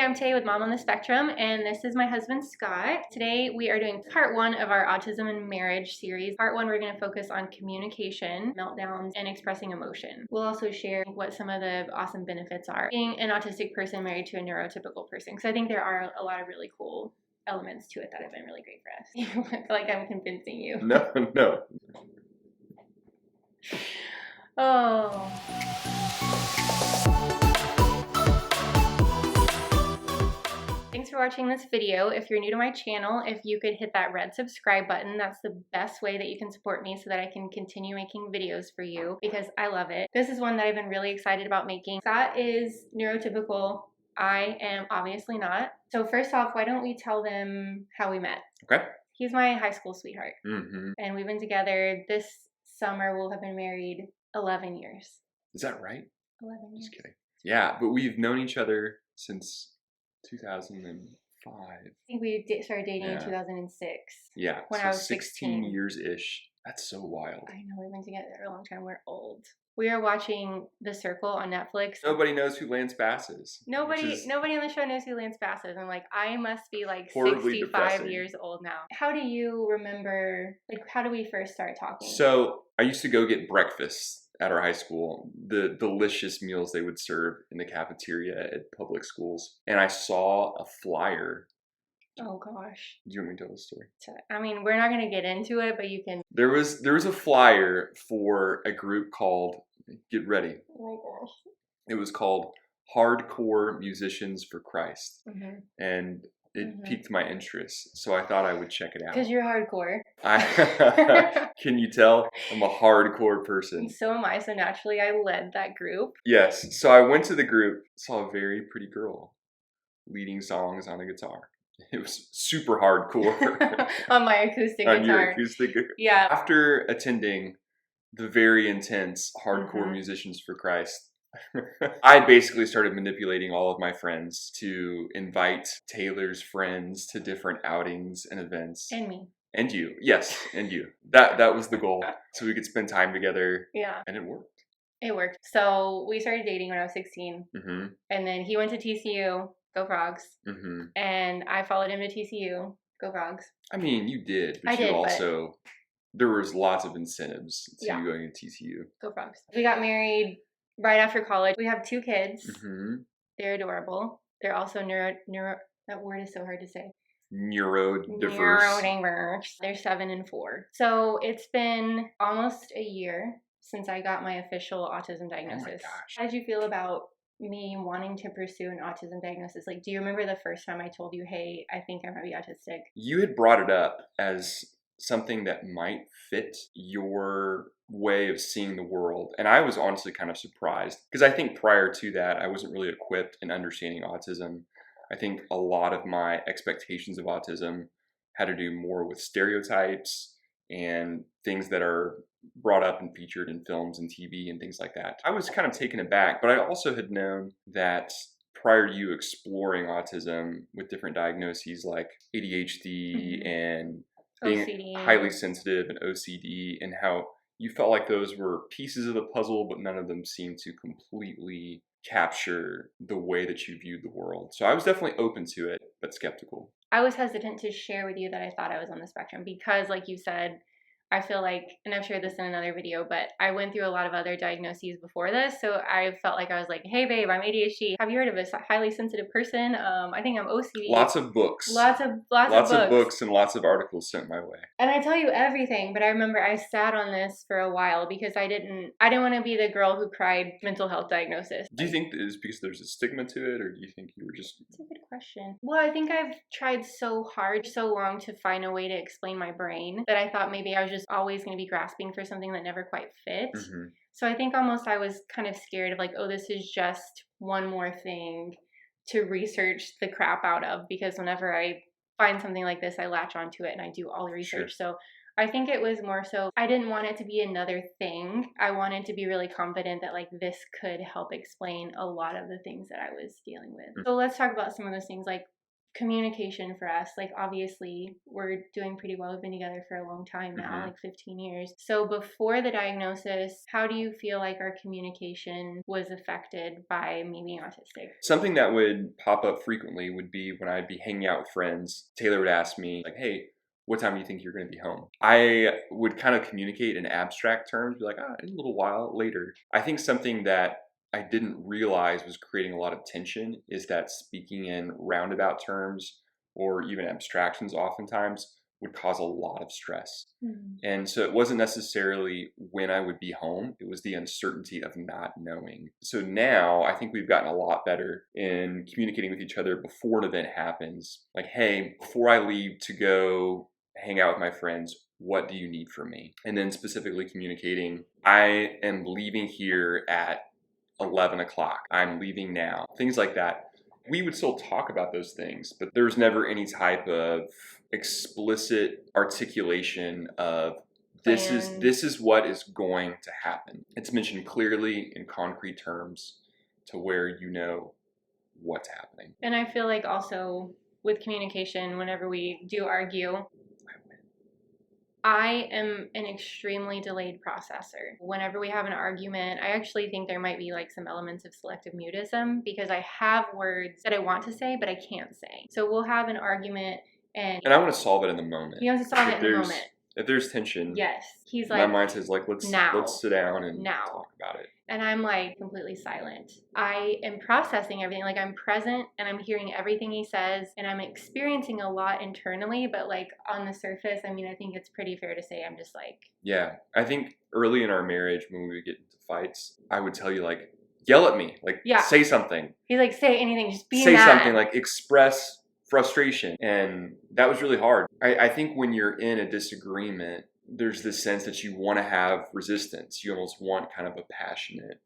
I'm Tay with Mom on the Spectrum, and this is my husband Scott. Today we are doing part 1 of our Autism and Marriage series. Part 1, we're going to focus on communication, meltdowns, and expressing emotion. We'll also share what some of the awesome benefits are being an autistic person married to a neurotypical person, because I think there are a lot of really cool elements to it that have been really great for us. You look like I'm convincing you. No. Oh. Thanks for watching this video. If you're new to my channel, if you could hit that red subscribe button, that's the best way that you can support me so that I can continue making videos for you because I love it. This is one that I've been really excited about making. Scott is neurotypical. I am obviously not. So first off, why don't we tell them how we met? Okay. He's my high school sweetheart. Mm-hmm. And we've been together this summer. We'll have been married 11 years. Is that right? 11 years. Just kidding. Yeah, but we've known each other since 2005. I think we started dating in 2006. Yeah, when so I was 16 years-ish. That's so wild. I know, we've been together a long time. We're old. We are watching The Circle on Netflix. Nobody knows who Lance Bass is. Nobody on the show knows who Lance Bass is. I'm like, I must be like 65 depressing. years old now. How do you remember, like, how do we first start talking? So I used to go get breakfast at our high school, the delicious meals they would serve in the cafeteria at public schools. And I saw a flyer. Oh gosh. Do you want me to tell the story? I mean, we're not going to get into it, but you can. There was a flyer for a group called, get ready. Oh my gosh. It was called Hardcore Musicians for Christ. Mm-hmm. And it piqued my interest, so I thought I would check it out. Because you're hardcore. Can you tell? I'm a hardcore person. And so am I, so naturally I led that group. Yes, so I went to the group, saw a very pretty girl leading songs on a guitar. It was super hardcore. On my acoustic guitar. On your acoustic guitar. Yeah. After attending the very intense Hardcore Musicians for Christ, I basically started manipulating all of my friends to invite Taylor's friends to different outings and events. And me. And you. Yes, and you. That was the goal. So we could spend time together. Yeah. And it worked. It worked. So we started dating when I was 16. Mm-hmm. And then he went to TCU. Go Frogs. Mm-hmm. And I followed him to TCU. Go Frogs. I mean, you did. But you also... There was lots of incentives to you going to TCU. Go Frogs. We got married right after college. We have 2 kids. Mm-hmm. They're adorable. They're also neuro. That word is so hard to say. Neurodiverse. They're 7 and 4. So it's been almost a year since I got my official autism diagnosis. Oh my gosh. How did you feel about me wanting to pursue an autism diagnosis? Like, do you remember the first time I told you, hey, I think I might be autistic? You had brought it up as something that might fit your way of seeing the world. And I was honestly kind of surprised because I think prior to that, I wasn't really equipped in understanding autism. I think a lot of my expectations of autism had to do more with stereotypes and things that are brought up and featured in films and TV and things like that. I was kind of taken aback, but I also had known that prior to you exploring autism with different diagnoses like ADHD and being OCD. Highly sensitive and OCD, and how you felt like those were pieces of the puzzle, but none of them seemed to completely capture the way that you viewed the world. So I was definitely open to it, but skeptical. I was hesitant to share with you that I thought I was on the spectrum because, like you said, I feel like, and I've shared this in another video, but I went through a lot of other diagnoses before this. So I felt like I was like, hey babe, I'm ADHD. Have you heard of this highly sensitive person? I think I'm OCD. Lots of books. Lots of books and lots of articles sent my way. And I tell you everything, but I remember I sat on this for a while because I didn't want to be the girl who cried mental health diagnosis. Do you think it is because there's a stigma to it, or do you think you were just... That's a good question. Well, I think I've tried so hard, so long to find a way to explain my brain that I thought maybe I was just always going to be grasping for something that never quite fit. Mm-hmm. So I think almost I was kind of scared of like, oh, this is just one more thing to research the crap out of, because whenever I find something like this, I latch onto it and I do all the research. Sure. So I think it was more so I didn't want it to be another thing. I wanted to be really confident that like this could help explain a lot of the things that I was dealing with. Mm-hmm. So let's talk about some of those things. Like, communication for us, like obviously we're doing pretty well. We've been together for a long time now, like 15 years. So before the diagnosis, how do you feel like our communication was affected by me being autistic? Something that would pop up frequently would be when I'd be hanging out with friends. Taylor would ask me, like, hey, what time do you think you're going to be home? I would kind of communicate in abstract terms, be like, in a little while later. I think something that I didn't realize was creating a lot of tension is that speaking in roundabout terms or even abstractions oftentimes would cause a lot of stress. And so it wasn't necessarily when I would be home, it was the uncertainty of not knowing. So now I think we've gotten a lot better in communicating with each other before an event happens. Like, hey, before I leave to go hang out with my friends, what do you need from me? And then specifically communicating, I am leaving here at 11 o'clock. I'm leaving now. Things like that. We would still talk about those things, but there's never any type of explicit articulation of this is what is going to happen. It's mentioned clearly in concrete terms to where you know what's happening. And I feel like also with communication, whenever we do argue, I am an extremely delayed processor. Whenever we have an argument, I actually think there might be like some elements of selective mutism because I have words that I want to say, but I can't say. So we'll have an argument and I want to solve it in the moment. He wants to solve it in the moment. If there's tension, yes, he's like, my mind says like, let's sit down and talk about it. And I'm like completely silent. I am processing everything. Like I'm present and I'm hearing everything he says and I'm experiencing a lot internally, but like on the surface, I mean, I think it's pretty fair to say I'm just like. Yeah. I think early in our marriage when we would get into fights, I would tell you like, yell at me, like say something. He's like, say anything, just be say mad. something, like express frustration. And that was really hard. I think when you're in a disagreement, there's this sense that you want to have resistance. You almost want kind of a passionate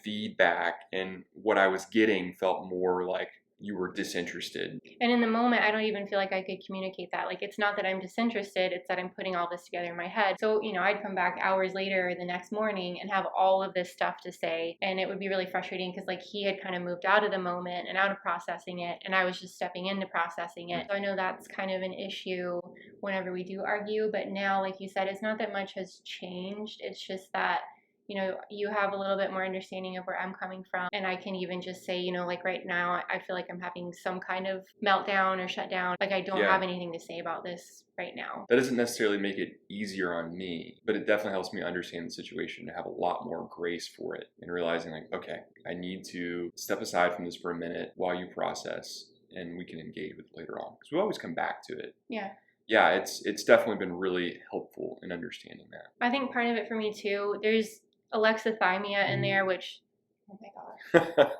feedback. And what I was getting felt more like you were disinterested. And in the moment, I don't even feel like I could communicate that. Like, it's not that I'm disinterested, it's that I'm putting all this together in my head. So, you know, I'd come back hours later the next morning and have all of this stuff to say. And it would be really frustrating because, like, he had kind of moved out of the moment and out of processing it. And I was just stepping into processing it. So I know that's kind of an issue whenever we do argue. But now, like you said, it's not that much has changed. It's just that, you know, you have a little bit more understanding of where I'm coming from. And I can even just say, you know, like right now, I feel like I'm having some kind of meltdown or shutdown. Like I don't have anything to say about this right now. That doesn't necessarily make it easier on me, but it definitely helps me understand the situation and have a lot more grace for it and realizing like, okay, I need to step aside from this for a minute while you process and we can engage with it later on. Because we always come back to it. Yeah, it's definitely been really helpful in understanding that. I think part of it for me too, there's Thymia in there, which, oh my God.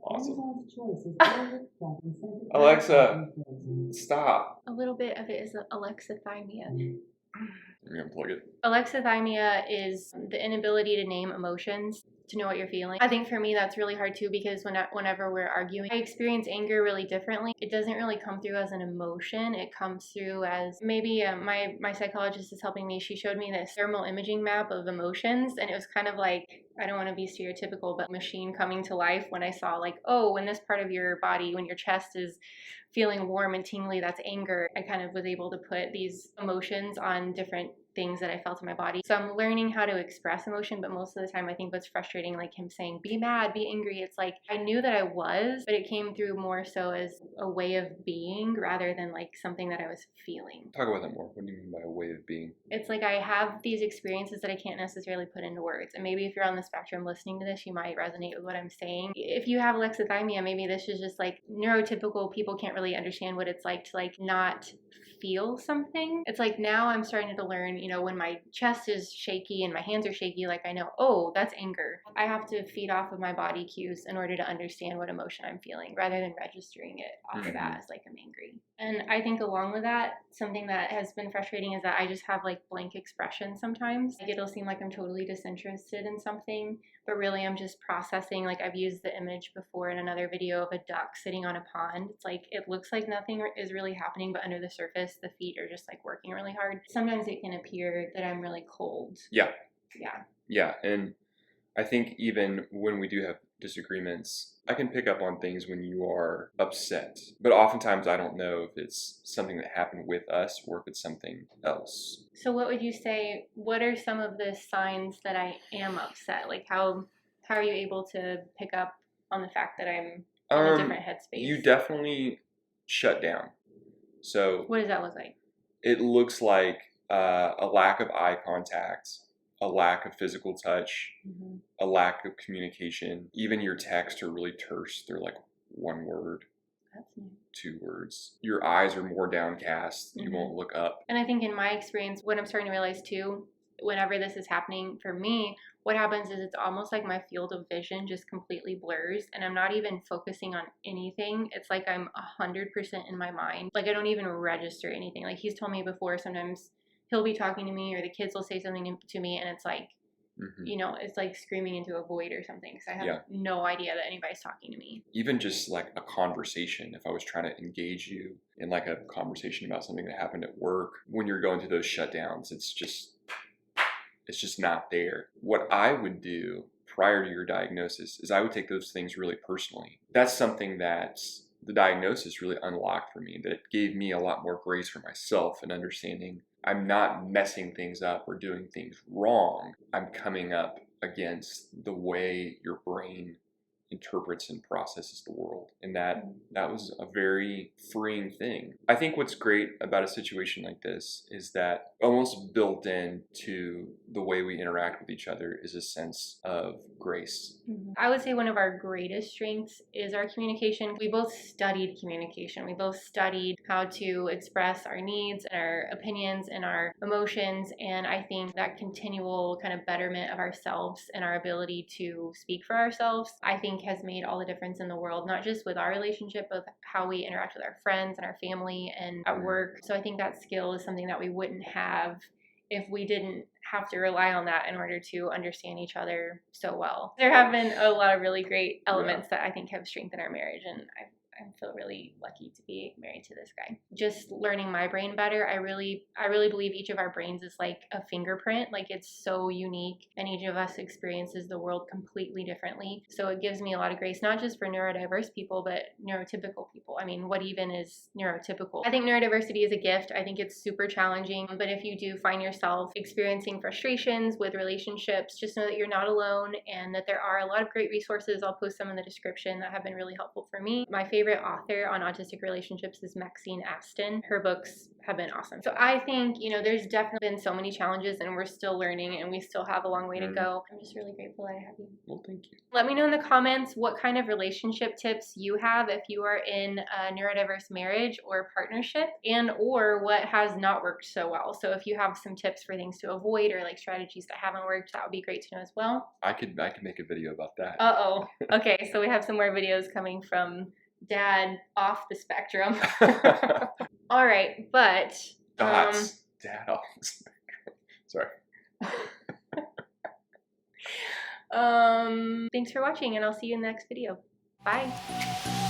Awesome. Alexa, stop. A little bit of it is Thymia. Let me unplug it. Thymia is the inability to name emotions, to know what you're feeling. I think for me that's really hard too because whenever we're arguing, I experience anger really differently. It doesn't really come through as an emotion. It comes through as maybe my psychologist is helping me. She showed me this thermal imaging map of emotions and it was kind of like, I don't want to be stereotypical, but machine coming to life when I saw like, oh, when this part of your body, when your chest is feeling warm and tingly, that's anger. I kind of was able to put these emotions on different things that I felt in my body. So I'm learning how to express emotion, but most of the time I think what's frustrating, like him saying, be mad, be angry. It's like, I knew that I was, but it came through more so as a way of being rather than like something that I was feeling. Talk about that more. What do you mean by a way of being? It's like I have these experiences that I can't necessarily put into words. And maybe if you're on the spectrum listening to this, you might resonate with what I'm saying. If you have alexithymia, maybe this is just like neurotypical people can't really understand what it's like to like not feel something. It's like now I'm starting to learn, you know, when my chest is shaky and my hands are shaky, like I know, oh, that's anger. I have to feed off of my body cues in order to understand what emotion I'm feeling rather than registering it off of that as like I'm angry. And I think along with that, something that has been frustrating is that I just have like blank expression sometimes. Like it'll seem like I'm totally disinterested in something, but really I'm just processing. Like I've used the image before in another video of a duck sitting on a pond. It's like, it looks like nothing is really happening, but under the surface, the feet are just like working really hard. Sometimes it can appear that I'm really cold. Yeah. And I think even when we do have disagreements, I can pick up on things when you are upset. But oftentimes I don't know if it's something that happened with us or if it's something else. So what would you say, what are some of the signs that I am upset? Like how are you able to pick up on the fact that I'm in a different headspace? You definitely shut down. So what does that look like? It looks like a lack of eye contact, a lack of physical touch, a lack of communication. Even your texts are really terse. They're like one word, That's new. 2 words. Your eyes are more downcast. You won't look up. And I think in my experience, what I'm starting to realize too, whenever this is happening for me, what happens is it's almost like my field of vision just completely blurs and I'm not even focusing on anything. It's like I'm 100% in my mind. Like I don't even register anything. Like he's told me before, sometimes he'll be talking to me or the kids will say something to me and it's like, you know, it's like screaming into a void or something because I have no idea that anybody's talking to me. Even just like a conversation, if I was trying to engage you in like a conversation about something that happened at work, when you're going through those shutdowns, it's just not there. What I would do prior to your diagnosis is I would take those things really personally. That's something that the diagnosis really unlocked for me, that it gave me a lot more grace for myself and understanding I'm not messing things up or doing things wrong. I'm coming up against the way your brain interprets and processes the world. And that was a very freeing thing. I think what's great about a situation like this is that almost built into the way we interact with each other is a sense of grace. I would say one of our greatest strengths is our communication. We both studied communication. We both studied how to express our needs and our opinions and our emotions. And I think that continual kind of betterment of ourselves and our ability to speak for ourselves, I think has made all the difference in the world, not just with our relationship, but how we interact with our friends and our family and at work. So I think that skill is something that we wouldn't have if we didn't have to rely on that in order to understand each other so well. There have been a lot of really great elements that I think have strengthened our marriage, and I feel really lucky to be married to this guy. Just learning my brain better, I really believe each of our brains is like a fingerprint. Like it's so unique, and each of us experiences the world completely differently. So it gives me a lot of grace, not just for neurodiverse people, but neurotypical people. I mean, what even is neurotypical? I think neurodiversity is a gift. I think it's super challenging, but if you do find yourself experiencing frustrations with relationships, just know that you're not alone and that there are a lot of great resources. I'll post some in the description that have been really helpful for me. My favorite author on autistic relationships is Maxine Aston. Her books have been awesome. So I think, you know, there's definitely been so many challenges and we're still learning and we still have a long way to go. I'm just really grateful that I have you. Well, thank you. Let me know in the comments what kind of relationship tips you have if you are in a neurodiverse marriage or partnership, and or what has not worked so well. So if you have some tips for things to avoid or like strategies that haven't worked, that would be great to know as well. I could make a video about that. Okay, so we have some more videos coming from Dad off the spectrum. All right, but That's Dad off the spectrum. Sorry. Thanks for watching, and I'll see you in the next video. Bye.